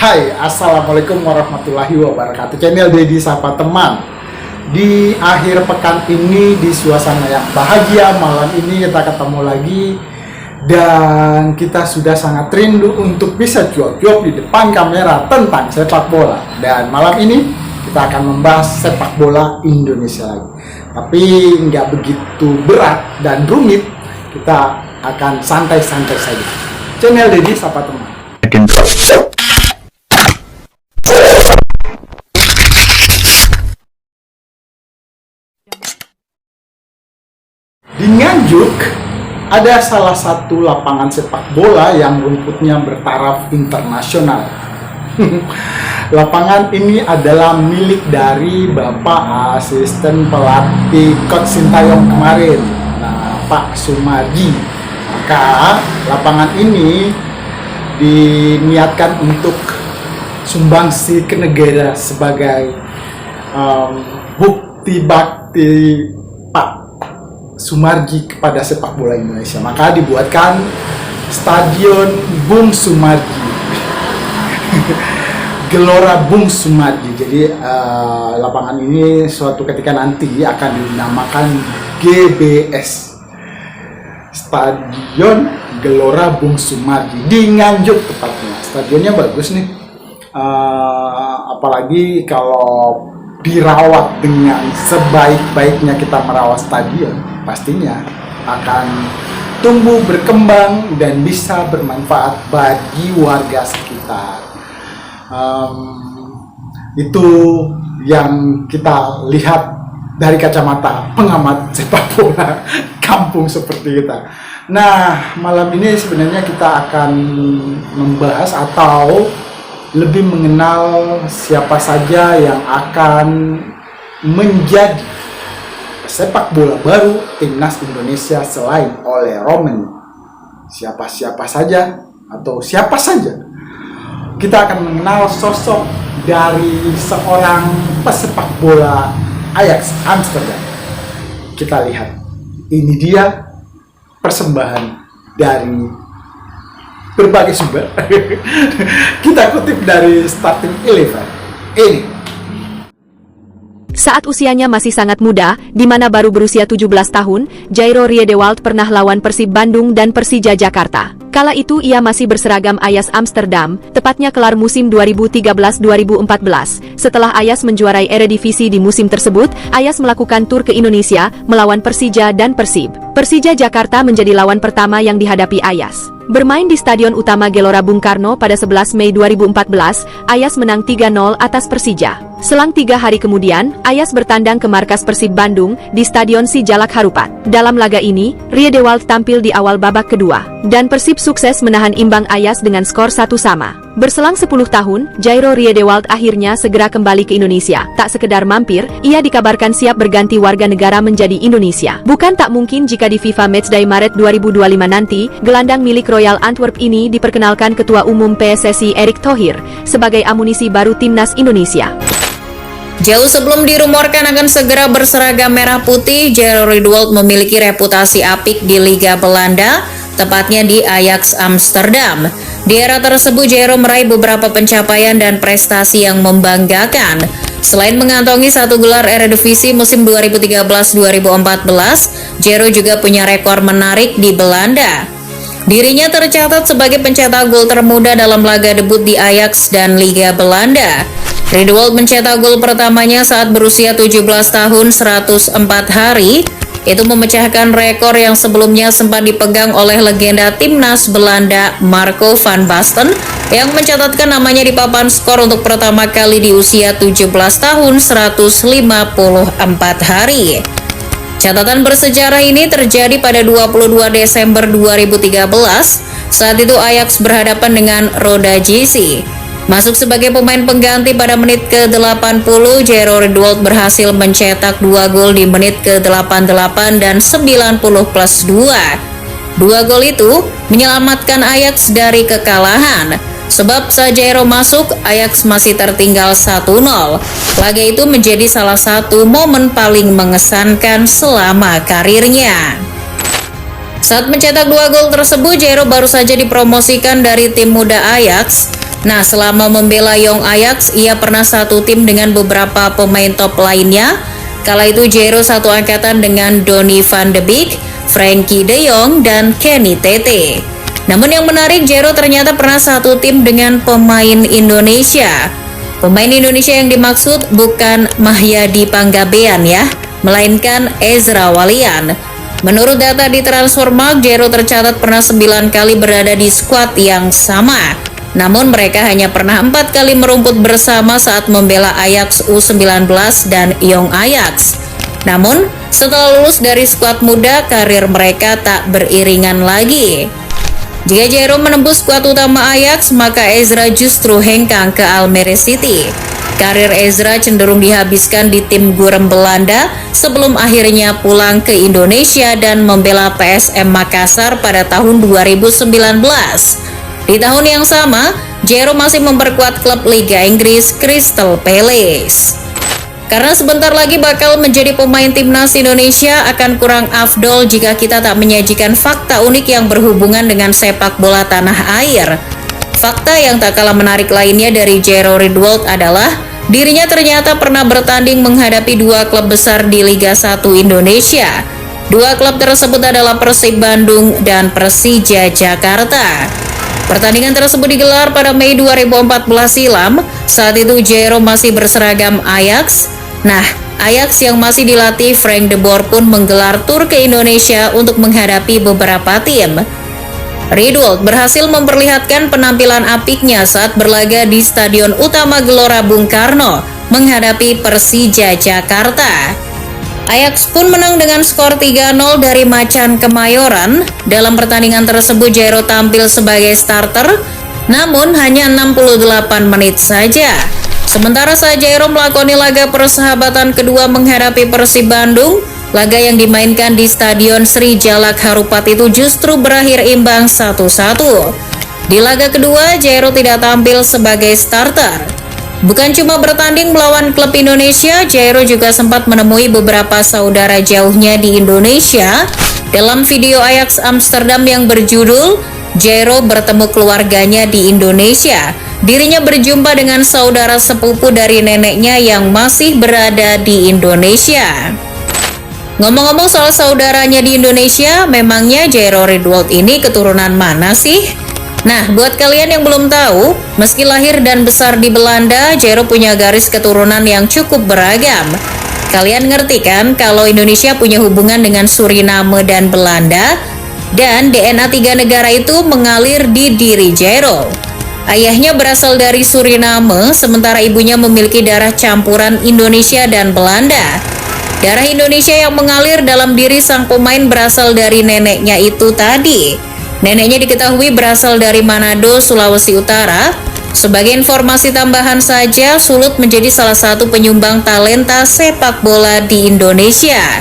Hai, Assalamualaikum warahmatullahi wabarakatuh. Channel Dedi Sapa Teman. Di akhir pekan ini, di suasana yang bahagia, malam ini kita ketemu lagi. Dan kita sudah sangat rindu untuk bisa cuap-cuap di depan kamera tentang sepak bola. Dan malam ini kita akan membahas sepak bola Indonesia lagi. Tapi nggak begitu berat dan rumit, kita akan santai-santai saja. Channel Dedi Sapa Teman. Di Nganjuk ada salah satu lapangan sepak bola yang rumputnya bertaraf internasional. Lapangan ini adalah milik dari Bapak Asisten Pelatih Coach Sintayong kemarin, Pak Sumarji. Maka lapangan ini diniatkan untuk sumbangsi ke negara sebagai bukti bakti Pak Sumarji kepada sepak bola Indonesia. Maka dibuatkan Stadion Bung Sumarji, Gelora Bung Sumarji. Jadi lapangan ini suatu ketika nanti akan dinamakan GBS, Stadion Gelora Bung Sumarji di Nganjuk tepatnya. Stadionnya bagus nih, apalagi kalau dirawat dengan sebaik-baiknya kita merawat stadion, pastinya akan tumbuh berkembang dan bisa bermanfaat bagi warga sekitar. Itu yang kita lihat dari kacamata pengamat sepak bola kampung seperti kita. Nah, malam ini sebenarnya kita akan membahas atau lebih mengenal siapa saja yang akan menjadi sepak bola baru timnas Indonesia selain oleh Roman. Siapa-siapa saja atau siapa saja. Kita akan mengenal sosok dari seorang pesepak bola Ajax Amsterdam. Kita lihat, ini dia persembahan dari berbagai sumber. Kita kutip dari Starting Eleven. Ini. Saat usianya masih sangat muda, di mana baru berusia 17 tahun, Jairo Riedewald pernah lawan Persib Bandung dan Persija Jakarta. Kala itu ia masih berseragam Ajax Amsterdam, tepatnya kelar musim 2013-2014. Setelah Ajax menjuarai Eredivisie di musim tersebut, Ajax melakukan tur ke Indonesia, melawan Persija dan Persib. Persija Jakarta menjadi lawan pertama yang dihadapi Ajax. Bermain di Stadion Utama Gelora Bung Karno pada 11 Mei 2014, Ajax menang 3-0 atas Persija. Selang 3 hari kemudian, Ajax bertandang ke markas Persib Bandung di Stadion Sijalak Harupat. Dalam laga ini, Riedewald tampil di awal babak kedua, dan Persib sukses menahan imbang Ajax dengan skor 1-1. Berselang 10 tahun, Jairo Riedewald akhirnya segera kembali ke Indonesia. Tak sekedar mampir, ia dikabarkan siap berganti warga negara menjadi Indonesia. Bukan tak mungkin jika di FIFA Matchday Maret 2025 nanti, gelandang milik Royal Antwerp ini diperkenalkan Ketua Umum PSSI Erick Thohir sebagai amunisi baru timnas Indonesia. Jauh sebelum dirumorkan akan segera berseragam merah putih, Jairo Riedewald memiliki reputasi apik di Liga Belanda, tepatnya di Ajax Amsterdam. Di era tersebut, Jairo meraih beberapa pencapaian dan prestasi yang membanggakan. Selain mengantongi 1 gelar Eredivisie musim 2013-2014, Jairo juga punya rekor menarik di Belanda. Dirinya tercatat sebagai pencetak gol termuda dalam laga debut di Ajax dan Liga Belanda. Riedewald mencetak gol pertamanya saat berusia 17 tahun 104 hari. Itu memecahkan rekor yang sebelumnya sempat dipegang oleh legenda timnas Belanda Marco van Basten yang mencatatkan namanya di papan skor untuk pertama kali di usia 17 tahun 154 hari. Catatan bersejarah ini terjadi pada 22 Desember 2013. Saat itu Ajax berhadapan dengan Roda JC. Masuk sebagai pemain pengganti pada menit ke-80, Jairo Riedewald berhasil mencetak 2 gol di menit ke-88 dan 90+2. 2 gol itu menyelamatkan Ajax dari kekalahan. Sebab saat Jairo masuk, Ajax masih tertinggal 1-0. Laga itu menjadi salah satu momen paling mengesankan selama karirnya. Saat mencetak 2 gol tersebut, Jairo baru saja dipromosikan dari tim muda Ajax. Nah, selama membela Young Ajax, ia pernah satu tim dengan beberapa pemain top lainnya. Kala itu Jairo satu angkatan dengan Donny van de Beek, Frenkie de Jong, dan Kenny Tete. Namun yang menarik, Jairo ternyata pernah satu tim dengan pemain Indonesia. Pemain Indonesia yang dimaksud bukan Mahyadi Panggabean ya, melainkan Ezra Walian. Menurut data di Transfermarkt, Jairo tercatat pernah 9 kali berada di skuad yang sama. Namun mereka hanya pernah 4 kali merumput bersama saat membela Ajax U19 dan Young Ajax. Namun, setelah lulus dari skuad muda, karir mereka tak beriringan lagi. Jika Jairo menembus skuad utama Ajax, maka Ezra justru hengkang ke Almere City. Karir Ezra cenderung dihabiskan di tim Gurem Belanda sebelum akhirnya pulang ke Indonesia dan membela PSM Makassar pada tahun 2019. Di tahun yang sama, Jairo masih memperkuat klub Liga Inggris Crystal Palace. Karena sebentar lagi bakal menjadi pemain timnas Indonesia, akan kurang afdol jika kita tak menyajikan fakta unik yang berhubungan dengan sepak bola tanah air. Fakta yang tak kalah menarik lainnya dari Jairo Riedewald adalah dirinya ternyata pernah bertanding menghadapi 2 klub besar di Liga 1 Indonesia. 2 klub tersebut adalah Persib Bandung dan Persija Jakarta. Pertandingan tersebut digelar pada Mei 2014 silam. Saat itu Jairo masih berseragam Ajax. Nah, Ajax yang masih dilatih Frank de Boer pun menggelar tur ke Indonesia untuk menghadapi beberapa tim. Riedewald berhasil memperlihatkan penampilan apiknya saat berlaga di Stadion Utama Gelora Bung Karno menghadapi Persija Jakarta. Ajax pun menang dengan skor 3-0 dari Macan Kemayoran. Dalam pertandingan tersebut Jairo tampil sebagai starter, namun hanya 68 menit saja. Sementara saat Jairo melakoni laga persahabatan kedua menghadapi Persib Bandung, laga yang dimainkan di Stadion Sri Jalak Harupat itu justru berakhir imbang 1-1. Di laga kedua, Jairo tidak tampil sebagai starter. Bukan cuma bertanding melawan klub Indonesia, Jairo juga sempat menemui beberapa saudara jauhnya di Indonesia. Dalam video Ajax Amsterdam yang berjudul Jairo bertemu keluarganya di Indonesia, dirinya berjumpa dengan saudara sepupu dari neneknya yang masih berada di Indonesia. Ngomong-ngomong soal saudaranya di Indonesia, memangnya Jairo Riedewald ini keturunan mana sih? Nah, buat kalian yang belum tahu, meski lahir dan besar di Belanda, Jairo punya garis keturunan yang cukup beragam. Kalian ngerti kan kalau Indonesia punya hubungan dengan Suriname dan Belanda, dan DNA 3 negara itu mengalir di diri Jairo. Ayahnya berasal dari Suriname, sementara ibunya memiliki darah campuran Indonesia dan Belanda. Darah Indonesia yang mengalir dalam diri sang pemain berasal dari neneknya itu tadi. Neneknya diketahui berasal dari Manado, Sulawesi Utara. Sebagai informasi tambahan saja, Sulut menjadi salah satu penyumbang talenta sepak bola di Indonesia.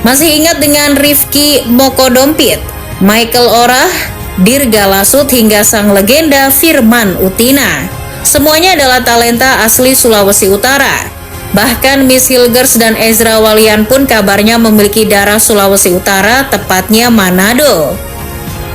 Masih ingat dengan Rifki Mokodompit, Michael Orah, Dirga Lasut hingga sang legenda Firman Utina. Semuanya adalah talenta asli Sulawesi Utara. Bahkan Miss Hilgers dan Ezra Walian pun kabarnya memiliki darah Sulawesi Utara, tepatnya Manado.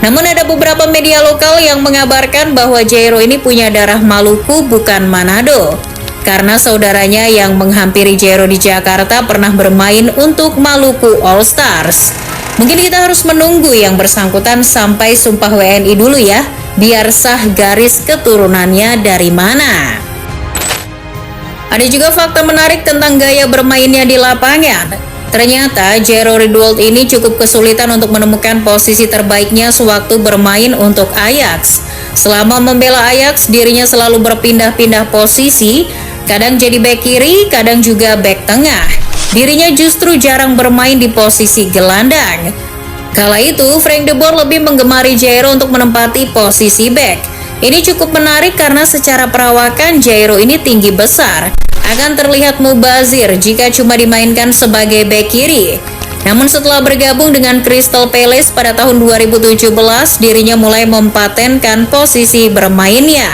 Namun ada beberapa media lokal yang mengabarkan bahwa Jairo ini punya darah Maluku bukan Manado. Karena saudaranya yang menghampiri Jairo di Jakarta pernah bermain untuk Maluku All Stars. Mungkin kita harus menunggu yang bersangkutan sampai sumpah WNI dulu ya, biar sah garis keturunannya dari mana. Ada juga fakta menarik tentang gaya bermainnya di lapangan. Ternyata Jairo Riedewald ini cukup kesulitan untuk menemukan posisi terbaiknya sewaktu bermain untuk Ajax. Selama membela Ajax, dirinya selalu berpindah-pindah posisi, kadang jadi bek kiri, kadang juga bek tengah. Dirinya justru jarang bermain di posisi gelandang. Kala itu, Frank de Boer lebih menggemari Jairo untuk menempati posisi bek. Ini cukup menarik karena secara perawakan Jairo ini tinggi besar. Akan terlihat mubazir jika cuma dimainkan sebagai bek kiri. Namun setelah bergabung dengan Crystal Palace pada tahun 2017, dirinya mulai mempatenkan posisi bermainnya.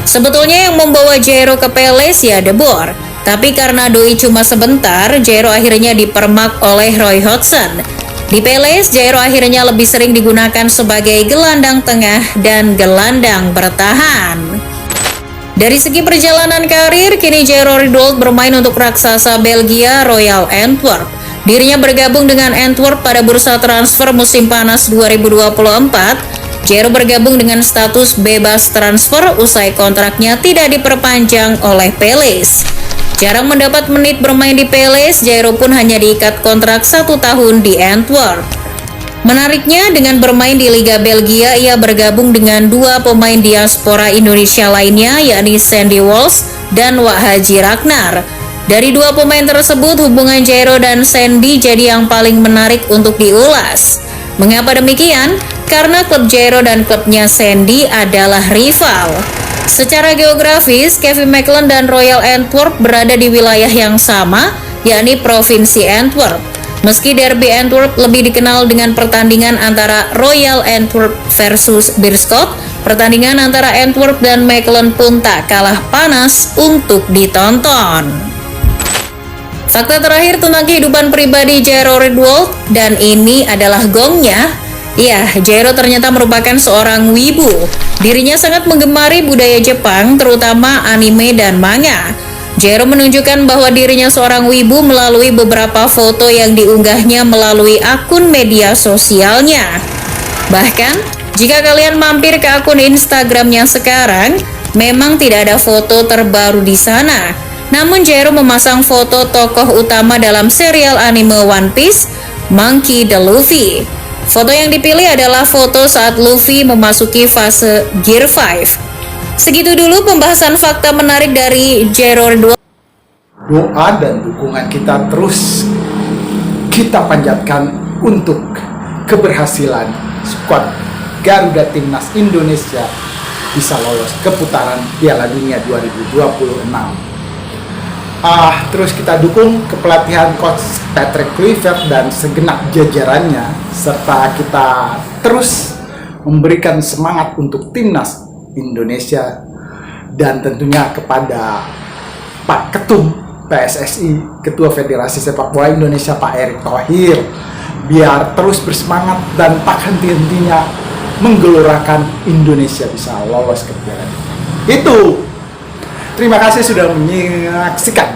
Sebetulnya yang membawa Jairo ke Palace ya de Boer. Tapi karena doi cuma sebentar, Jairo akhirnya dipermak oleh Roy Hodgson. Di Palace, Jairo akhirnya lebih sering digunakan sebagai gelandang tengah dan gelandang bertahan. Dari segi perjalanan karir, kini Jairo Riedewald bermain untuk raksasa Belgia Royal Antwerp. Dirinya bergabung dengan Antwerp pada bursa transfer musim panas 2024. Jairo bergabung dengan status bebas transfer usai kontraknya tidak diperpanjang oleh Palace. Jarang mendapat menit bermain di Palace, Jairo pun hanya diikat kontrak 1 tahun di Antwerp. Menariknya, dengan bermain di Liga Belgia, ia bergabung dengan 2 pemain diaspora Indonesia lainnya, yakni Sandy Walsh dan Wak Haji Ragnar. Dari 2 pemain tersebut, hubungan Jairo dan Sandy jadi yang paling menarik untuk diulas. Mengapa demikian? Karena klub Jairo dan klubnya Sandy adalah rival. Secara geografis, Kevin McClelland dan Royal Antwerp berada di wilayah yang sama, yakni Provinsi Antwerp. Meski derby Antwerp lebih dikenal dengan pertandingan antara Royal Antwerp versus Beerschot, pertandingan antara Antwerp dan Mechelen pun tak kalah panas untuk ditonton. Fakta terakhir tentang kehidupan pribadi Jairo Riedewald, dan ini adalah gongnya. Ya, Jairo ternyata merupakan seorang wibu. Dirinya sangat menggemari budaya Jepang, terutama anime dan manga. Jairo menunjukkan bahwa dirinya seorang wibu melalui beberapa foto yang diunggahnya melalui akun media sosialnya. Bahkan, jika kalian mampir ke akun Instagramnya sekarang, memang tidak ada foto terbaru di sana. Namun Jairo memasang foto tokoh utama dalam serial anime One Piece, Monkey D. Luffy. Foto yang dipilih adalah foto saat Luffy memasuki fase Gear 5. Segitu dulu pembahasan fakta menarik dari Jairo Riedewald. Doa dan dukungan kita terus kita panjatkan untuk keberhasilan skuad Garuda Timnas Indonesia bisa lolos ke putaran Piala Dunia 2026. Terus kita dukung kepelatihan coach Patrick Kluivert dan segenap jajarannya, serta kita terus memberikan semangat untuk timnas Indonesia, dan tentunya kepada Pak Ketum PSSI, Ketua Federasi Sepak Bola Indonesia Pak Erick Thohir, biar terus bersemangat dan tak henti-hentinya menggelorakan Indonesia bisa lolos ke Piala Dunia. Itu. Terima kasih sudah menyaksikan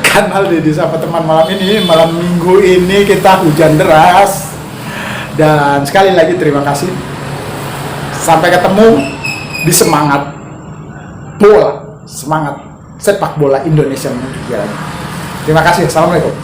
kanal Dedi Sapa Teman malam ini. Malam minggu ini kita hujan deras. Dan sekali lagi terima kasih. Sampai ketemu di semangat bola, semangat sepak bola Indonesia menuju Piala Dunia. Terima kasih. Assalamualaikum.